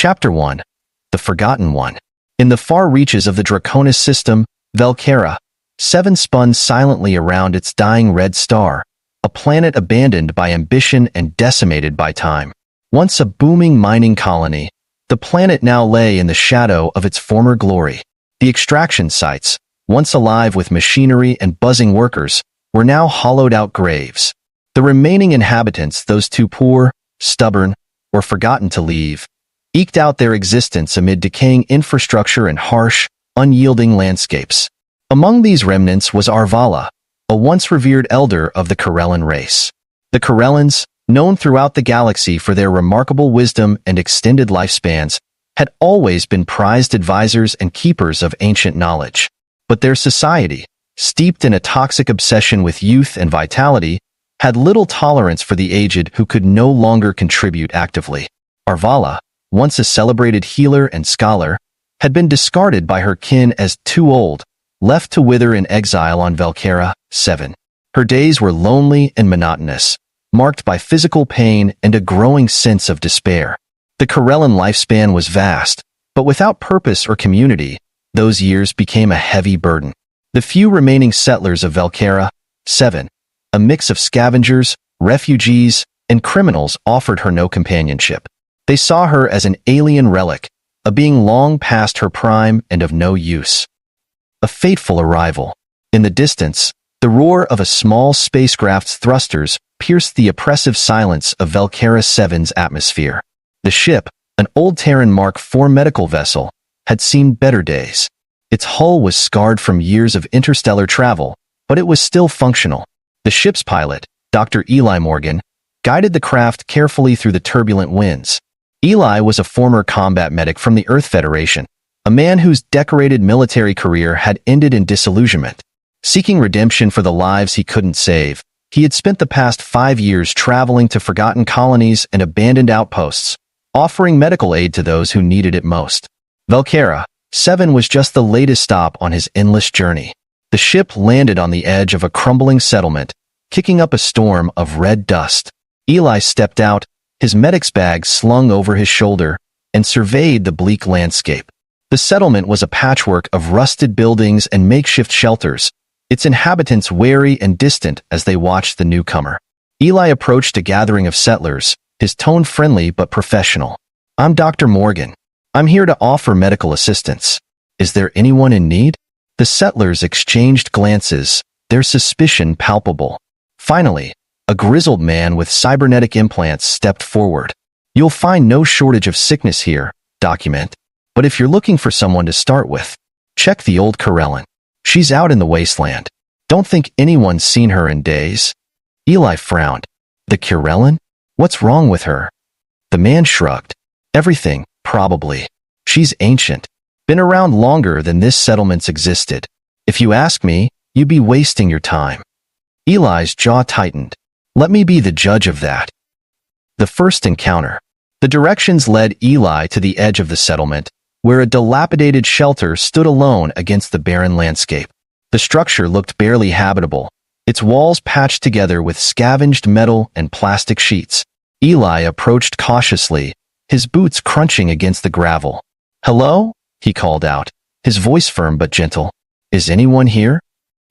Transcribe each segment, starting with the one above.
Chapter 1. The Forgotten One. In the far reaches of the Draconis system, Velkera, 7 spun silently around its dying red star, a planet abandoned by ambition and decimated by time. Once a booming mining colony, the planet now lay in the shadow of its former glory. The extraction sites, once alive with machinery and buzzing workers, were now hollowed-out graves. The remaining inhabitants, those too poor, stubborn, or forgotten to leave, eked out their existence amid decaying infrastructure and harsh, unyielding landscapes. Among these remnants was Arvala, a once revered elder of the Corellan race. The Corellans, known throughout the galaxy for their remarkable wisdom and extended lifespans, had always been prized advisors and keepers of ancient knowledge. But their society, steeped in a toxic obsession with youth and vitality, had little tolerance for the aged who could no longer contribute actively. Arvala, once a celebrated healer and scholar, had been discarded by her kin as too old, left to wither in exile on Velkera, 7. Her days were lonely and monotonous, marked by physical pain and a growing sense of despair. The Corellan lifespan was vast, but without purpose or community, those years became a heavy burden. The few remaining settlers of Velkera, 7, a mix of scavengers, refugees, and criminals, offered her no companionship. They saw her as an alien relic, a being long past her prime and of no use. A fateful arrival. In the distance, the roar of a small spacecraft's thrusters pierced the oppressive silence of Velkera 7's atmosphere. The ship, an old Terran Mark IV medical vessel, had seen better days. Its hull was scarred from years of interstellar travel, but it was still functional. The ship's pilot, Dr. Eli Morgan, guided the craft carefully through the turbulent winds. Eli was a former combat medic from the Earth Federation, a man whose decorated military career had ended in disillusionment. Seeking redemption for the lives he couldn't save, he had spent the past 5 years traveling to forgotten colonies and abandoned outposts, offering medical aid to those who needed it most. Velkera, 7 was just the latest stop on his endless journey. The ship landed on the edge of a crumbling settlement, kicking up a storm of red dust. Eli stepped out, his medic's bag slung over his shoulder, and surveyed the bleak landscape. The settlement was a patchwork of rusted buildings and makeshift shelters, its inhabitants wary and distant as they watched the newcomer. Eli approached a gathering of settlers, his tone friendly but professional. "I'm Dr. Morgan. I'm here to offer medical assistance. Is there anyone in need?" The settlers exchanged glances, their suspicion palpable. Finally, a grizzled man with cybernetic implants stepped forward. "You'll find no shortage of sickness here, document. But if you're looking for someone to start with, check the old Corellan. She's out in the wasteland. Don't think anyone's seen her in days." Eli frowned. "The Corellan? What's wrong with her?" The man shrugged. "Everything, probably. She's ancient. Been around longer than this settlement's existed. If you ask me, you'd be wasting your time." Eli's jaw tightened. "Let me be the judge of that." The first encounter. The directions led Eli to the edge of the settlement, where a dilapidated shelter stood alone against the barren landscape. The structure looked barely habitable, its walls patched together with scavenged metal and plastic sheets. Eli approached cautiously, his boots crunching against the gravel. "Hello?" he called out, his voice firm but gentle. "Is anyone here?"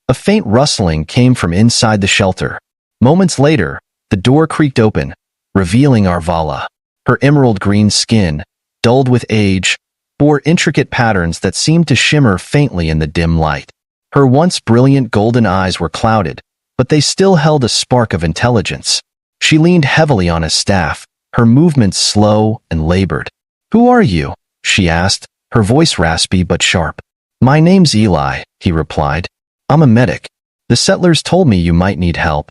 A faint rustling came from inside the shelter. Moments later, the door creaked open, revealing Arvala. Her emerald green skin, dulled with age, bore intricate patterns that seemed to shimmer faintly in the dim light. Her once brilliant golden eyes were clouded, but they still held a spark of intelligence. She leaned heavily on a staff, her movements slow and labored. "Who are you?" she asked, her voice raspy but sharp. "My name's Eli," he replied. "I'm a medic. The settlers told me you might need help."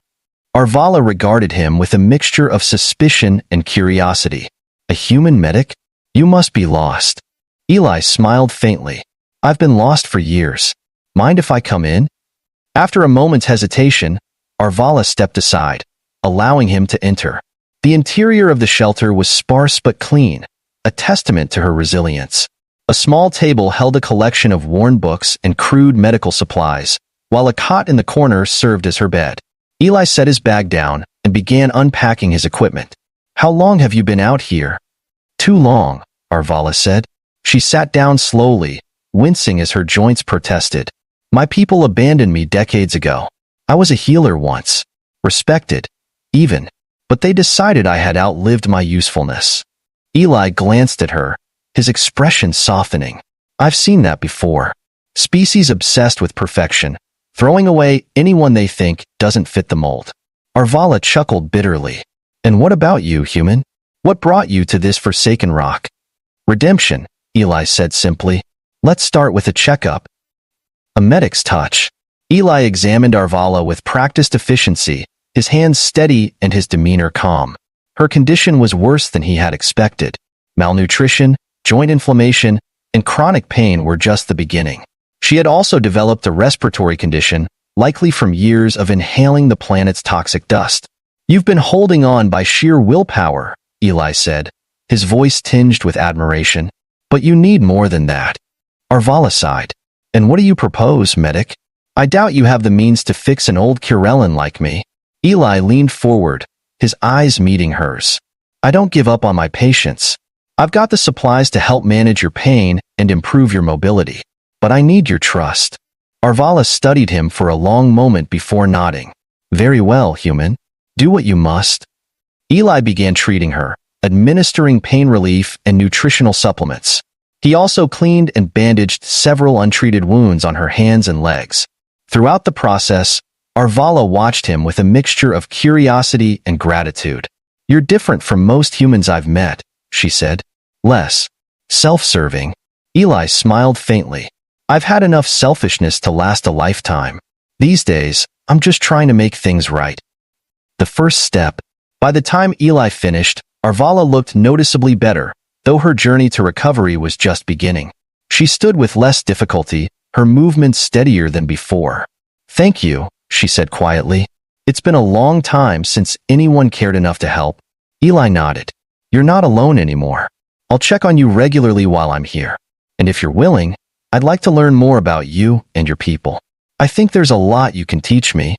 Arvala regarded him with a mixture of suspicion and curiosity. "A human medic? You must be lost." Eli smiled faintly. "I've been lost for years. Mind if I come in?" After a moment's hesitation, Arvala stepped aside, allowing him to enter. The interior of the shelter was sparse but clean, a testament to her resilience. A small table held a collection of worn books and crude medical supplies, while a cot in the corner served as her bed. Eli set his bag down and began unpacking his equipment. "How long have you been out here?" "Too long," Arvala said. She sat down slowly, wincing as her joints protested. My people abandoned me decades ago. I was a healer once, respected, even, but they decided I had outlived my usefulness. Eli glanced at her, his expression softening. I've seen that before. Species obsessed with perfection, throwing away anyone they think doesn't fit the mold. Arvala chuckled bitterly. And what about you, human? What brought you to this forsaken rock? Redemption, Eli said simply. Let's start with a checkup. A medic's touch. Eli examined Arvala with practiced efficiency, his hands steady and his demeanor calm. Her condition was worse than he had expected. Malnutrition, joint inflammation, and chronic pain were just the beginning. She had also developed a respiratory condition, likely from years of inhaling the planet's toxic dust. You've been holding on by sheer willpower, Eli said, his voice tinged with admiration. But you need more than that. Arvala sighed. And what do you propose, medic? I doubt you have the means to fix an old Kirellan like me. Eli leaned forward, his eyes meeting hers. I don't give up on my patients. I've got the supplies to help manage your pain and improve your mobility. But I need your trust. Arvala studied him for a long moment before nodding. Very well, human. Do what you must. Eli began treating her, administering pain relief and nutritional supplements. He also cleaned and bandaged several untreated wounds on her hands and legs. Throughout the process, Arvala watched him with a mixture of curiosity and gratitude. You're different from most humans I've met, she said. Less self-serving. Eli smiled faintly. I've had enough selfishness to last a lifetime. These days, I'm just trying to make things right. The first step. By the time Eli finished, Arvala looked noticeably better, though her journey to recovery was just beginning. She stood with less difficulty, her movements steadier than before. Thank you, she said quietly. It's been a long time since anyone cared enough to help. Eli nodded. You're not alone anymore. I'll check on you regularly while I'm here. And if you're willing, I'd like to learn more about you and your people. I think there's a lot you can teach me.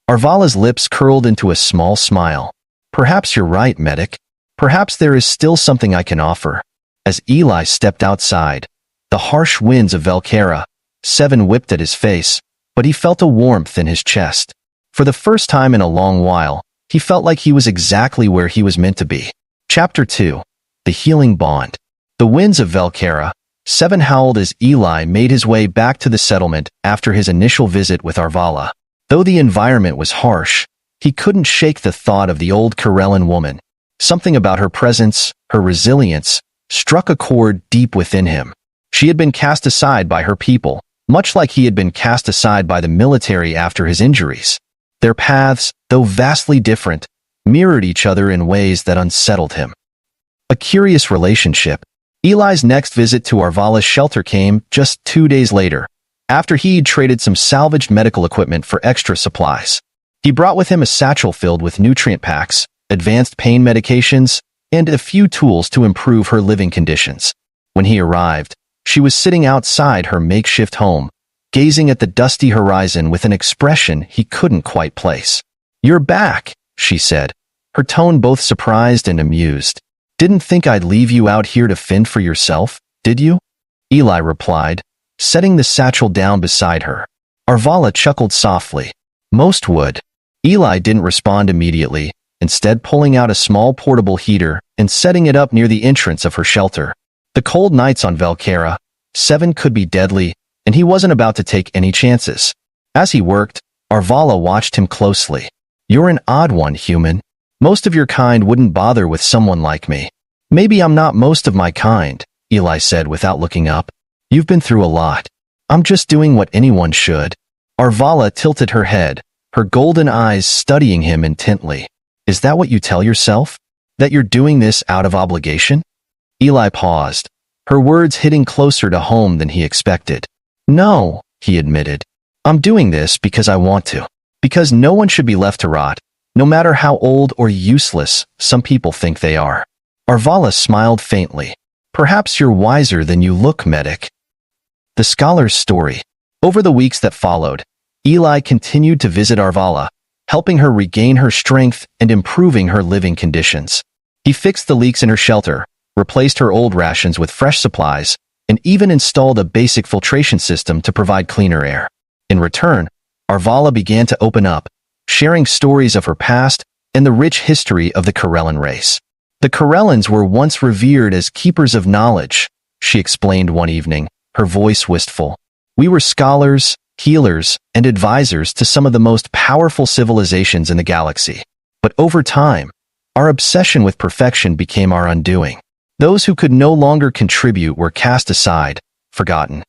Arvala's lips curled into a small smile. Perhaps you're right, medic. Perhaps there is still something I can offer. As Eli stepped outside, the harsh winds of Velkera, Seven whipped at his face, but he felt a warmth in his chest. For the first time in a long while, he felt like he was exactly where he was meant to be. Chapter 2. The Healing Bond. The winds of Velkera, Seven howled as Eli made his way back to the settlement after his initial visit with Arvala. Though the environment was harsh, he couldn't shake the thought of the old Kirellan woman. Something about her presence, her resilience, struck a chord deep within him. She had been cast aside by her people, much like he had been cast aside by the military after his injuries. Their paths, though vastly different, mirrored each other in ways that unsettled him. A curious relationship. Eli's next visit to Arvala's shelter came just 2 days later, after he'd traded some salvaged medical equipment for extra supplies. He brought with him a satchel filled with nutrient packs, advanced pain medications, and a few tools to improve her living conditions. When he arrived, she was sitting outside her makeshift home, gazing at the dusty horizon with an expression he couldn't quite place. "You're back," she said, her tone both surprised and amused. "Didn't think I'd leave you out here to fend for yourself, did you?" Eli replied, setting the satchel down beside her. Arvala chuckled softly. Most would. Eli didn't respond immediately, instead pulling out a small portable heater and setting it up near the entrance of her shelter. The cold nights on Velkera, Seven could be deadly, and he wasn't about to take any chances. As he worked, Arvala watched him closely. "You're an odd one, human. Most of your kind wouldn't bother with someone like me." "Maybe I'm not most of my kind," Eli said without looking up. "You've been through a lot. I'm just doing what anyone should." Arvala tilted her head, her golden eyes studying him intently. "Is that what you tell yourself? That you're doing this out of obligation?" Eli paused, her words hitting closer to home than he expected. "No," he admitted. "I'm doing this because I want to. Because no one should be left to rot, no matter how old or useless some people think they are." Arvala smiled faintly. "Perhaps you're wiser than you look, medic." The Scholar's Story. Over the weeks that followed, Eli continued to visit Arvala, helping her regain her strength and improving her living conditions. He fixed the leaks in her shelter, replaced her old rations with fresh supplies, and even installed a basic filtration system to provide cleaner air. In return, Arvala began to open up, sharing stories of her past and the rich history of the Corellan race. The Corellans were once revered as keepers of knowledge, she explained one evening, her voice wistful. We were scholars, healers, and advisors to some of the most powerful civilizations in the galaxy. But over time, our obsession with perfection became our undoing. Those who could no longer contribute were cast aside, forgotten.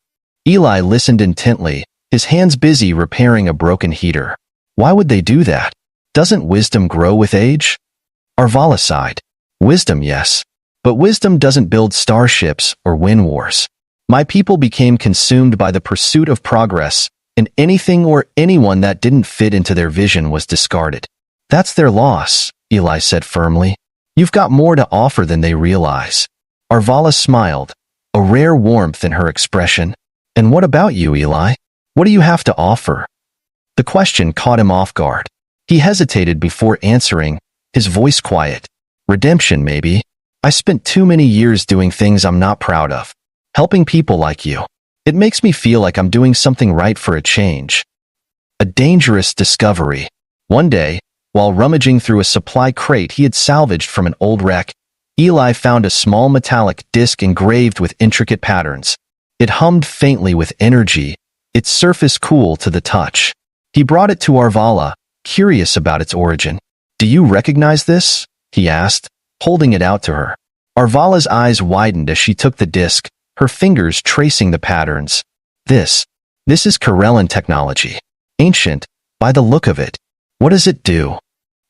Eli listened intently, his hands busy repairing a broken heater. Why would they do that? Doesn't wisdom grow with age? Arvala sighed. Wisdom, yes. But wisdom doesn't build starships or win wars. My people became consumed by the pursuit of progress, and anything or anyone that didn't fit into their vision was discarded. That's their loss, Eli said firmly. You've got more to offer than they realize. Arvala smiled, a rare warmth in her expression. And what about you, Eli? What do you have to offer? The question caught him off guard. He hesitated before answering, his voice quiet. Redemption, maybe. I spent too many years doing things I'm not proud of. Helping people like you. It makes me feel like I'm doing something right for a change. A dangerous discovery. One day, while rummaging through a supply crate he had salvaged from an old wreck, Eli found a small metallic disc engraved with intricate patterns. It hummed faintly with energy, its surface cool to the touch. He brought it to Arvala, curious about its origin. Do you recognize this? He asked, holding it out to her. Arvala's eyes widened as she took the disc, her fingers tracing the patterns. This is Corellan technology. Ancient, by the look of it. What does it do?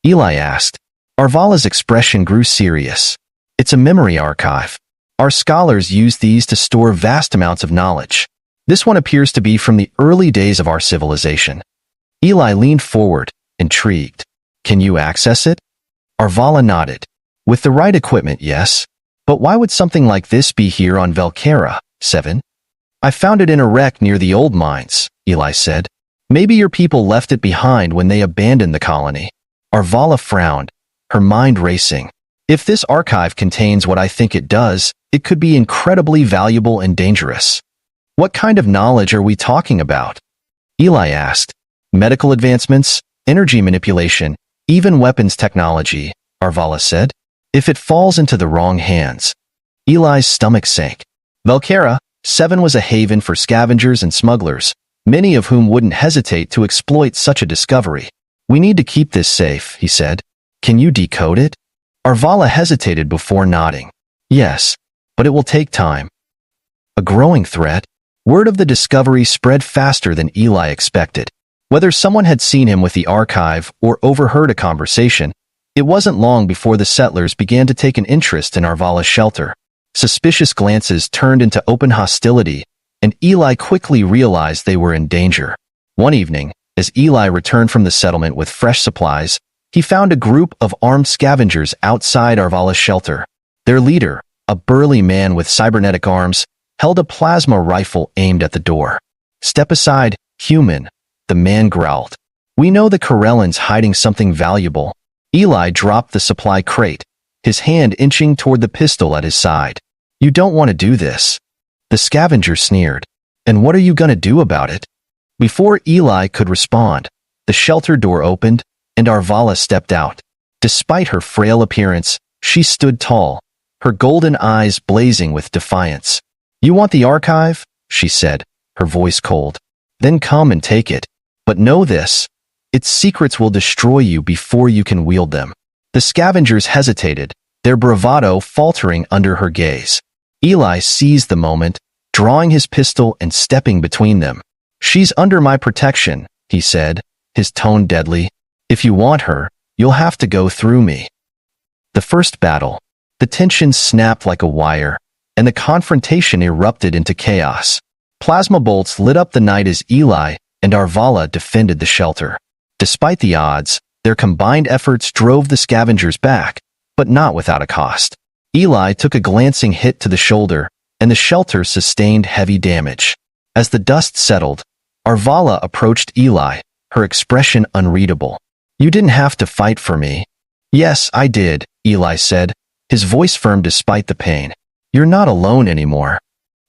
Eli asked. Arvala's expression grew serious. It's a memory archive. Our scholars use these to store vast amounts of knowledge. This one appears to be from the early days of our civilization. Eli leaned forward, intrigued. Can you access it? Arvala nodded. With the right equipment, yes. But why would something like this be here on Velkera, 7? I found it in a wreck near the old mines, Eli said. Maybe your people left it behind when they abandoned the colony. Arvala frowned, her mind racing. If this archive contains what I think it does, it could be incredibly valuable and dangerous. What kind of knowledge are we talking about? Eli asked. Medical advancements, energy manipulation, even weapons technology, Arvala said. If it falls into the wrong hands. Eli's stomach sank. Velkera, 7 was a haven for scavengers and smugglers, many of whom wouldn't hesitate to exploit such a discovery. We need to keep this safe, he said. Can you decode it? Arvala hesitated before nodding. Yes, but it will take time. A growing threat. Word of the discovery spread faster than Eli expected. Whether someone had seen him with the archive or overheard a conversation, it wasn't long before the settlers began to take an interest in Arvala's shelter. Suspicious glances turned into open hostility, and Eli quickly realized they were in danger. One evening, as Eli returned from the settlement with fresh supplies, he found a group of armed scavengers outside Arvala's shelter. Their leader, a burly man with cybernetic arms, held a plasma rifle aimed at the door. Step aside, human, the man growled. We know the Corellans hiding something valuable. Eli dropped the supply crate, his hand inching toward the pistol at his side. You don't want to do this. The scavenger sneered. And what are you going to do about it? Before Eli could respond, the shelter door opened, and Arvala stepped out. Despite her frail appearance, she stood tall, her golden eyes blazing with defiance. You want the archive? She said, her voice cold. Then come and take it. But know this. Its secrets will destroy you before you can wield them. The scavengers hesitated, their bravado faltering under her gaze. Eli seized the moment, drawing his pistol and stepping between them. She's under my protection, he said, his tone deadly. If you want her, you'll have to go through me. The first battle. The tension snapped like a wire, and the confrontation erupted into chaos. Plasma bolts lit up the night as Eli and Arvala defended the shelter. Despite the odds, their combined efforts drove the scavengers back, but not without a cost. Eli took a glancing hit to the shoulder, and the shelter sustained heavy damage. As the dust settled, Arvala approached Eli, her expression unreadable. You didn't have to fight for me. Yes, I did, Eli said, his voice firm despite the pain. "You're not alone anymore."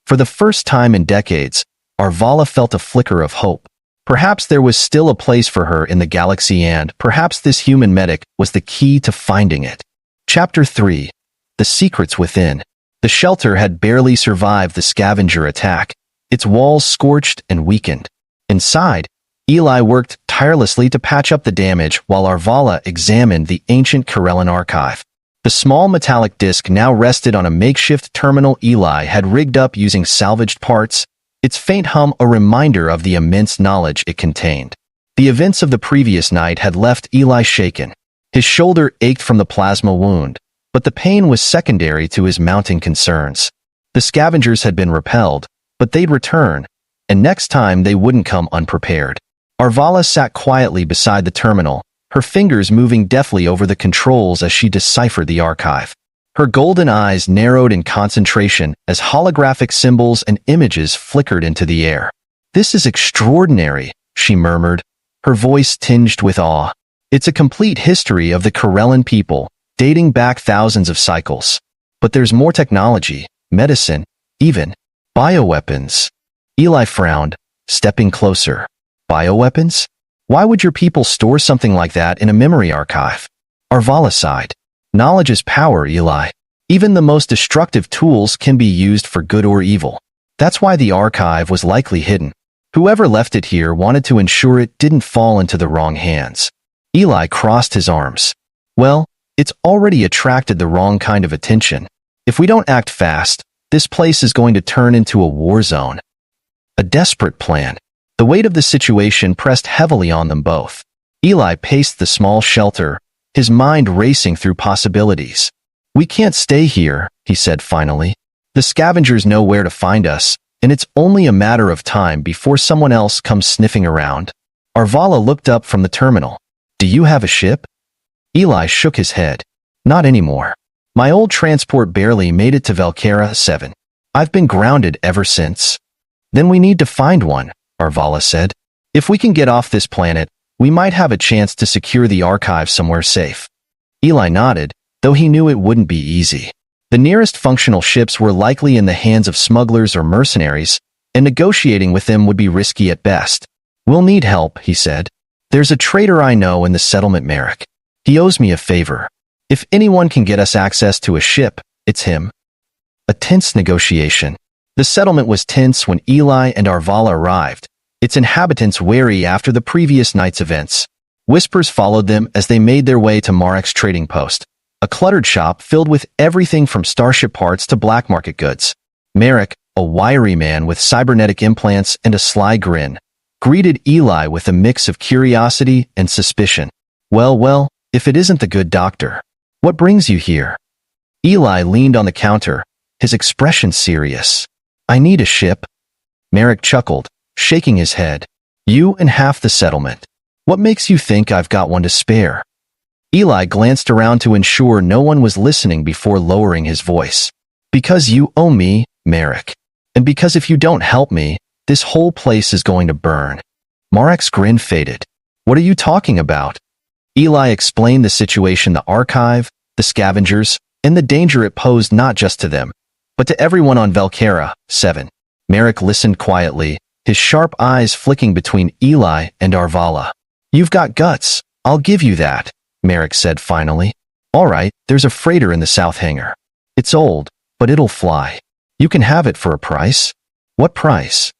For the first time in decades, Arvala felt a flicker of hope. Perhaps there was still a place for her in the galaxy, and perhaps this human medic was the key to finding it. Chapter 3. The Secrets Within. The shelter had barely survived the scavenger attack, its walls scorched and weakened. Inside, Eli worked tirelessly to patch up the damage while Arvala examined the ancient Corellan archive. The small metallic disc now rested on a makeshift terminal Eli had rigged up using salvaged parts, its faint hum a reminder of the immense knowledge it contained. The events of the previous night had left Eli shaken. His shoulder ached from the plasma wound, but the pain was secondary to his mounting concerns. The scavengers had been repelled, but they'd return, and next time they wouldn't come unprepared. Arvala sat quietly beside the terminal, her fingers moving deftly over the controls as she deciphered the archive. Her golden eyes narrowed in concentration as holographic symbols and images flickered into the air. "This is extraordinary," she murmured, her voice tinged with awe. "It's a complete history of the Corellan people, dating back thousands of cycles. But there's more technology, medicine, even bioweapons." Eli frowned, stepping closer. "Bioweapons? Why would your people store something like that in a memory archive?" Arvala sighed. "Knowledge is power, Eli. Even the most destructive tools can be used for good or evil. That's why the archive was likely hidden. Whoever left it here wanted to ensure it didn't fall into the wrong hands." Eli crossed his arms. "Well, it's already attracted the wrong kind of attention. If we don't act fast, this place is going to turn into a war zone." A desperate plan. The weight of the situation pressed heavily on them both. Eli paced the small shelter, his mind racing through possibilities. "We can't stay here," he said finally. "The scavengers know where to find us, and it's only a matter of time before someone else comes sniffing around." Arvala looked up from the terminal. "Do you have a ship?" Eli shook his head. "Not anymore. My old transport barely made it to Velkera 7. I've been grounded ever since." "Then we need to find one," Arvala said. "If we can get off this planet, we might have a chance to secure the archive somewhere safe." Eli nodded, though he knew it wouldn't be easy. The nearest functional ships were likely in the hands of smugglers or mercenaries, and negotiating with them would be risky at best. "We'll need help," he said. "There's a trader I know in the settlement Merrick. He owes me a favor. If anyone can get us access to a ship, it's him." A tense negotiation. The settlement was tense when Eli and Arvala arrived, its inhabitants wary after the previous night's events. Whispers followed them as they made their way to Marek's trading post, a cluttered shop filled with everything from starship parts to black market goods. Marek, a wiry man with cybernetic implants and a sly grin, greeted Eli with a mix of curiosity and suspicion. Well, if it isn't the good doctor. What brings you here?" Eli leaned on the counter, his expression serious. "I need a ship." Marek chuckled, shaking his head. "You and half the settlement. What makes you think I've got one to spare?" Eli glanced around to ensure no one was listening before lowering his voice. "Because you owe me, Marek. And because if you don't help me, this whole place is going to burn." Marek's grin faded. "What are you talking about?" Eli explained the situation: the archive, the scavengers, and the danger it posed not just to them, but to everyone on Velkera 7. Marek listened quietly, his sharp eyes flicking between Eli and Arvala. "You've got guts, I'll give you that," Marek said finally. "All right, there's a freighter in the south hangar. It's old, but it'll fly. You can have it for a price." "What price?"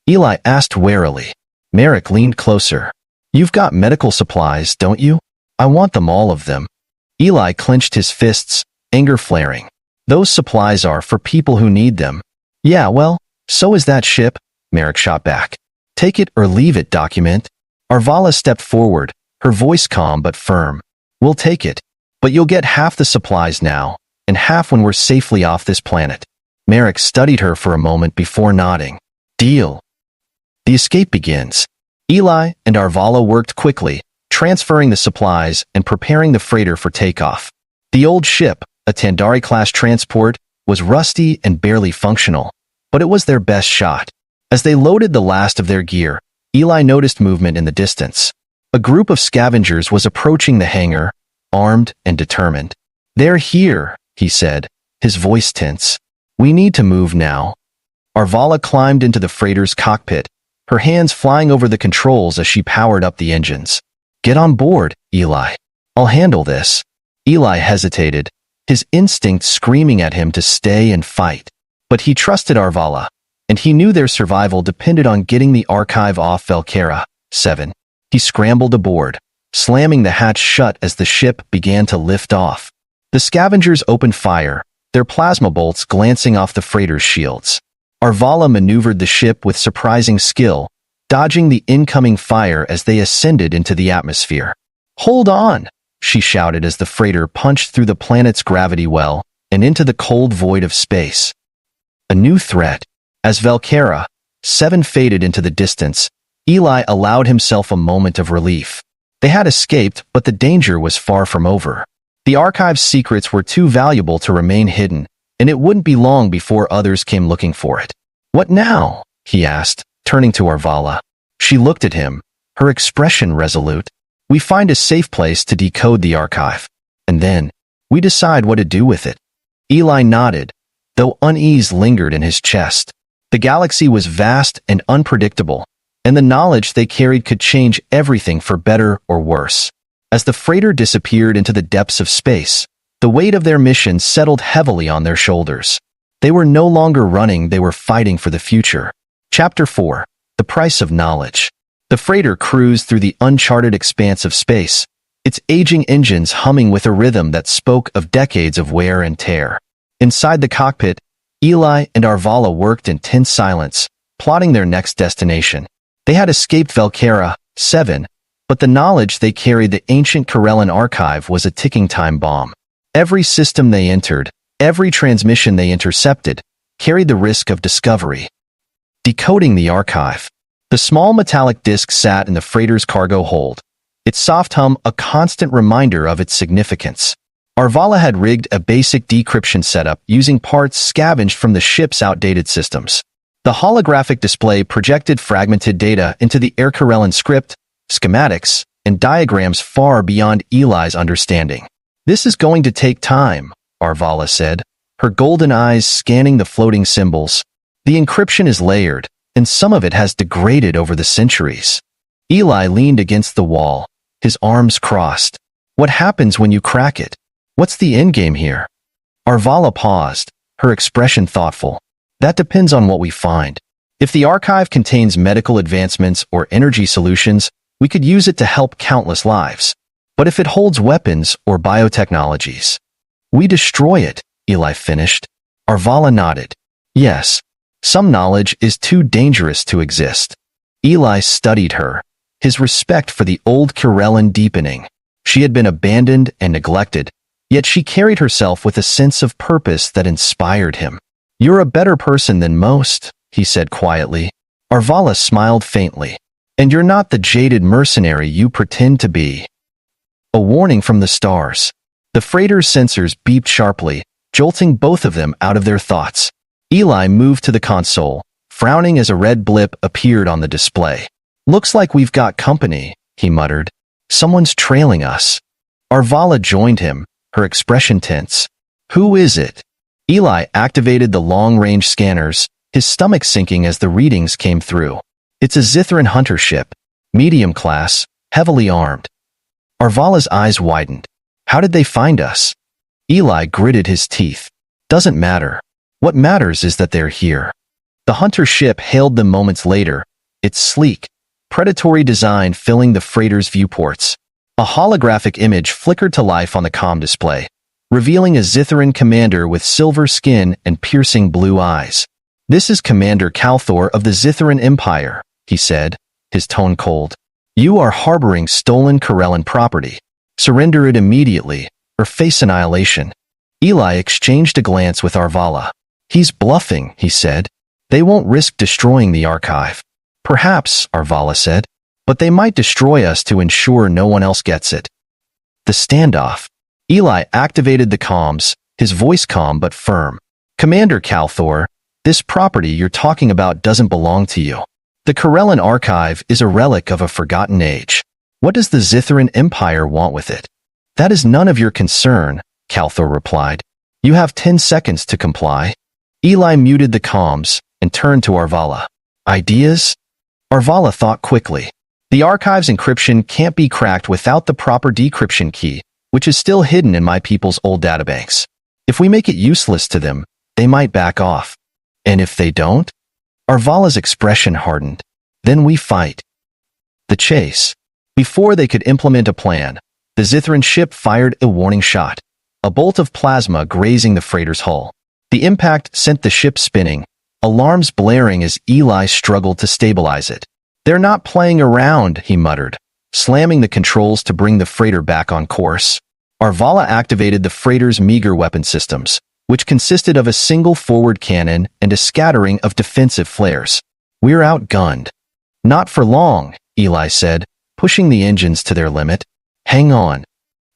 Eli asked warily. Marek leaned closer. "You've got medical supplies, don't you? I want them, all of them." Eli clenched his fists, anger flaring. "Those supplies are for people who need them." "Yeah, well, so is that ship," Marek shot back. "Take it or leave it, document." Arvala stepped forward, her voice calm but firm. "We'll take it, but you'll get half the supplies now, and half when we're safely off this planet." Marek studied her for a moment before nodding. "Deal." The escape begins. Eli and Arvala worked quickly, transferring the supplies and preparing the freighter for takeoff. The old ship, a Tandari-class transport, was rusty and barely functional, but it was their best shot. As they loaded the last of their gear, Eli noticed movement in the distance. A group of scavengers was approaching the hangar, armed and determined. "They're here," he said, his voice tense. "We need to move now." Arvala climbed into the freighter's cockpit, her hands flying over the controls as she powered up the engines. "Get on board, Eli. I'll handle this." Eli hesitated, his instinct screaming at him to stay and fight. But he trusted Arvala, and he knew their survival depended on getting the archive off Velkera. 7. He scrambled aboard, slamming the hatch shut as the ship began to lift off. The scavengers opened fire, their plasma bolts glancing off the freighter's shields. Arvala maneuvered the ship with surprising skill, dodging the incoming fire as they ascended into the atmosphere. "Hold on!" she shouted as the freighter punched through the planet's gravity well and into the cold void of space. A new threat. As Velkera, 7 faded into the distance, Eli allowed himself a moment of relief. They had escaped, but the danger was far from over. The archive's secrets were too valuable to remain hidden, and it wouldn't be long before others came looking for it. "What now?" he asked, turning to Arvala. She looked at him, her expression resolute. "We find a safe place to decode the archive, and then we decide what to do with it." Eli nodded, though unease lingered in his chest. The galaxy was vast and unpredictable, and the knowledge they carried could change everything for better or worse. As the freighter disappeared into the depths of space, the weight of their mission settled heavily on their shoulders. They were no longer running, they were fighting for the future. Chapter 4. The Price of Knowledge. The freighter cruised through the uncharted expanse of space, its aging engines humming with a rhythm that spoke of decades of wear and tear. Inside the cockpit, Eli and Arvala worked in tense silence, plotting their next destination. They had escaped Velkera, 7, but the knowledge they carried, the ancient Corellan archive, was a ticking time bomb. Every system they entered, every transmission they intercepted, carried the risk of discovery. Decoding the archive. The small metallic disc sat in the freighter's cargo hold, its soft hum a constant reminder of its significance. Arvala had rigged a basic decryption setup using parts scavenged from the ship's outdated systems. The holographic display projected fragmented data into the Air Corellan script, schematics, and diagrams far beyond Eli's understanding. "This is going to take time," Arvala said, her golden eyes scanning the floating symbols. "The encryption is layered, and some of it has degraded over the centuries." Eli leaned against the wall, his arms crossed. "What happens when you crack it? What's the endgame here?" Arvala paused, her expression thoughtful. "That depends on what we find. If the archive contains medical advancements or energy solutions, we could use it to help countless lives. But if it holds weapons or biotechnologies, we destroy it," Eli finished. Arvala nodded. "Yes, some knowledge is too dangerous to exist." Eli studied her, his respect for the old Corellan deepening. She had been abandoned and neglected, yet she carried herself with a sense of purpose that inspired him. "You're a better person than most," he said quietly. Arvala smiled faintly. "And you're not the jaded mercenary you pretend to be." A warning from the stars. The freighter's sensors beeped sharply, jolting both of them out of their thoughts. Eli moved to the console, frowning as a red blip appeared on the display. "Looks like we've got company," he muttered. "Someone's trailing us." Arvala joined him, her expression tense. "Who is it?" Eli activated the long-range scanners, his stomach sinking as the readings came through. "It's a Zithran hunter ship, medium class, heavily armed." Arvala's eyes widened. "How did they find us?" Eli gritted his teeth. "Doesn't matter. What matters is that they're here." The hunter ship hailed them moments later, its sleek, predatory design filling the freighter's viewports. A holographic image flickered to life on the comm display, revealing a Zithran commander with silver skin and piercing blue eyes. "This is Commander Calthor of the Zithran Empire," he said, his tone cold. "You are harboring stolen Corellan property. Surrender it immediately, or face annihilation." Eli exchanged a glance with Arvala. "He's bluffing," he said. "They won't risk destroying the archive." "Perhaps," Arvala said, "but they might destroy us to ensure no one else gets it." The standoff. Eli activated the comms, his voice calm but firm. "Commander Calthor, this property you're talking about doesn't belong to you. The Corellan archive is a relic of a forgotten age. What does the Zithran Empire want with it?" "That is none of your concern," Calthor replied. You have 10 seconds to comply. Eli muted the comms and turned to Arvala. Ideas? Arvala thought quickly. The archive's encryption can't be cracked without the proper decryption key, which is still hidden in my people's old databanks. If we make it useless to them, they might back off. And if they don't? Arvala's expression hardened. Then we fight. The chase. Before they could implement a plan, the Zithran ship fired a warning shot, a bolt of plasma grazing the freighter's hull. The impact sent the ship spinning, alarms blaring as Eli struggled to stabilize it. They're not playing around, he muttered, slamming the controls to bring the freighter back on course. Arvala activated the freighter's meager weapon systems, which consisted of a single forward cannon and a scattering of defensive flares. We're outgunned. Not for long, Eli said, pushing the engines to their limit. Hang on.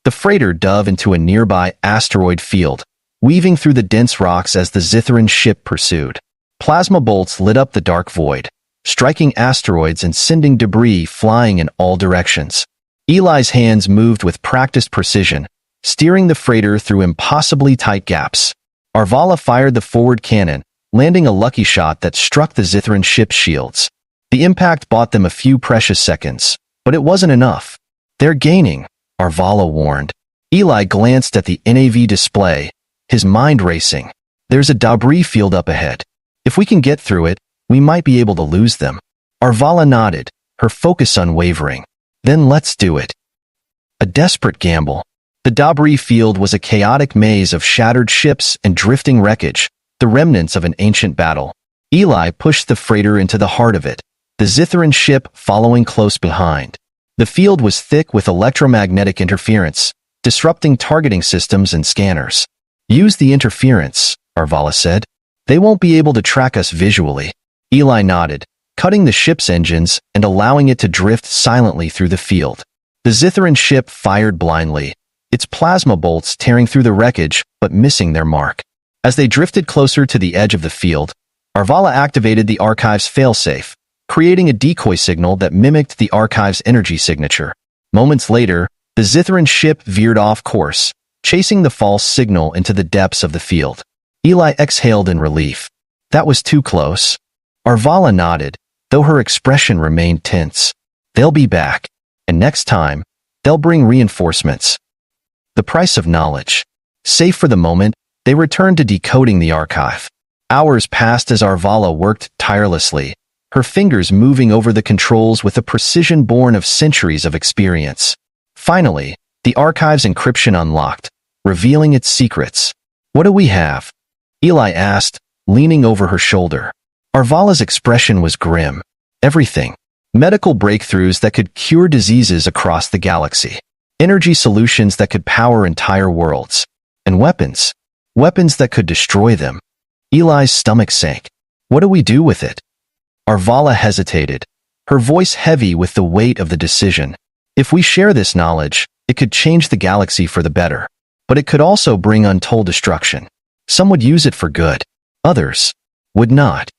The freighter dove into a nearby asteroid field, weaving through the dense rocks as the Zithran ship pursued. Plasma bolts lit up the dark void, striking asteroids and sending debris flying in all directions. Eli's hands moved with practiced precision, steering the freighter through impossibly tight gaps. Arvala fired the forward cannon, landing a lucky shot that struck the Zithran ship's shields. The impact bought them a few precious seconds, but it wasn't enough. They're gaining, Arvala warned. Eli glanced at the NAV display, his mind racing. There's a debris field up ahead. If we can get through it, we might be able to lose them. Arvala nodded, her focus unwavering. Then let's do it. A desperate gamble. The debris field was a chaotic maze of shattered ships and drifting wreckage, the remnants of an ancient battle. Eli pushed the freighter into the heart of it, the Zithran ship following close behind. The field was thick with electromagnetic interference, disrupting targeting systems and scanners. Use the interference, Arvala said. They won't be able to track us visually. Eli nodded, cutting the ship's engines and allowing it to drift silently through the field. The Zithran ship fired blindly, its plasma bolts tearing through the wreckage but missing their mark. As they drifted closer to the edge of the field, Arvala activated the archive's failsafe, creating a decoy signal that mimicked the archive's energy signature. Moments later, the Zithran ship veered off course, chasing the false signal into the depths of the field. Eli exhaled in relief. That was too close. Arvala nodded, though her expression remained tense. They'll be back, and next time, they'll bring reinforcements. The price of knowledge. Safe for the moment, they returned to decoding the archive. Hours passed as Arvala worked tirelessly, her fingers moving over the controls with a precision born of centuries of experience. Finally, the archive's encryption unlocked, revealing its secrets. What do we have? Eli asked, leaning over her shoulder. Arvala's expression was grim. Everything. Medical breakthroughs that could cure diseases across the galaxy. Energy solutions that could power entire worlds. And weapons. Weapons that could destroy them. Eli's stomach sank. What do we do with it? Arvala hesitated, her voice heavy with the weight of the decision. If we share this knowledge, it could change the galaxy for the better. But it could also bring untold destruction. Some would use it for good. Others would not.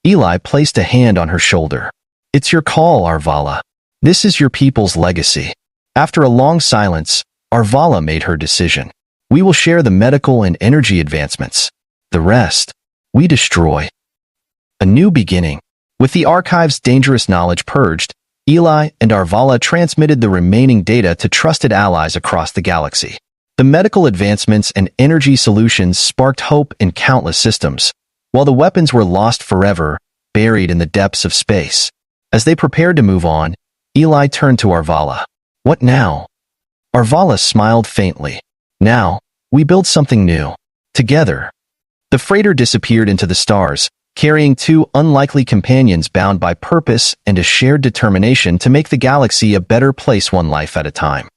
Eli placed a hand on her shoulder. It's your call, Arvala. This is your people's legacy. After a long silence, Arvala made her decision. We will share the medical and energy advancements. The rest, we destroy. A new beginning. With the archive's dangerous knowledge purged, Eli and Arvala transmitted the remaining data to trusted allies across the galaxy. The medical advancements and energy solutions sparked hope in countless systems, while the weapons were lost forever, buried in the depths of space. As they prepared to move on, Eli turned to Arvala. What now? Arvala smiled faintly. Now, we build something new. Together. The freighter disappeared into the stars, carrying two unlikely companions bound by purpose and a shared determination to make the galaxy a better place one life at a time.